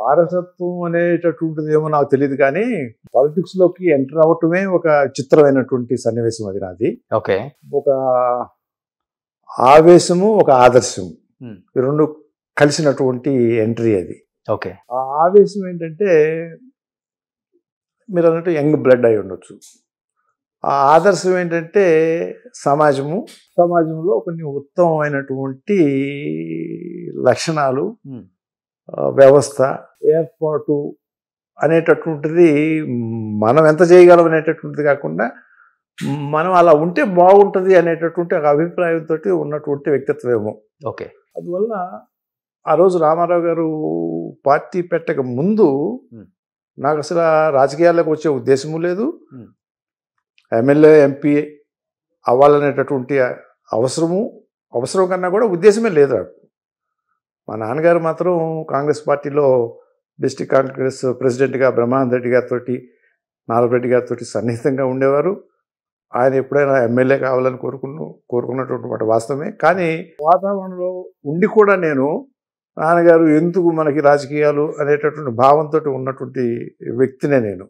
వారసత్వం అనేటటువంటిది ఏమో నాకు తెలియదు కానీ పాలిటిక్స్ లోకి ఎంటర్ అవ్వటమే ఒక చిత్రమైనటువంటి సన్నివేశం అది నాది. ఓకే. ఒక ఆవేశము, ఒక ఆదర్శము, ఈ రెండు కలిసినటువంటి ఎంట్రీ అది. ఓకే. ఆ ఆవేశం ఏంటంటే మీరు అన్నట్టు యంగ్ బ్లడ్ అయి ఉండొచ్చు. ఆ ఆదర్శం ఏంటంటే సమాజంలో కొన్ని ఉత్తమమైనటువంటి లక్షణాలు, వ్యవస్థ, ఏర్పాటు అనేటటువంటిది మనం ఎంత చేయగలం అనేటటువంటిది కాకుండా మనం అలా ఉంటే బాగుంటుంది అనేటటువంటి ఒక అభిప్రాయంతో ఉన్నటువంటి వ్యక్తిత్వమేమో. ఓకే. అందువల్ల ఆ రోజు రామారావు గారు పార్టీ పెట్టక ముందు నాకు అసలు రాజకీయాల్లోకి వచ్చే ఉద్దేశము లేదు, ఎమ్మెల్యే ఎంపీ అవ్వాలనేటటువంటి అవసరం కన్నా కూడా ఉద్దేశమే లేదు నాకు. మా నాన్నగారు మాత్రం కాంగ్రెస్ పార్టీలో డిస్ట్రిక్ట్ కాంగ్రెస్ ప్రెసిడెంట్గా బ్రహ్మానంద రెడ్డి గారితో, నారాయణ గారితో సన్నిహితంగా ఉండేవారు. ఆయన ఎప్పుడైనా ఎమ్మెల్యే కావాలని కోరుకున్నటువంటి మాట వాస్తవమే. కానీ వాతావరణంలో ఉండి కూడా నేను నాన్నగారు ఎందుకు మనకి రాజకీయాలు అనేటటువంటి భావంతో ఉన్నటువంటి వ్యక్తినే నేను.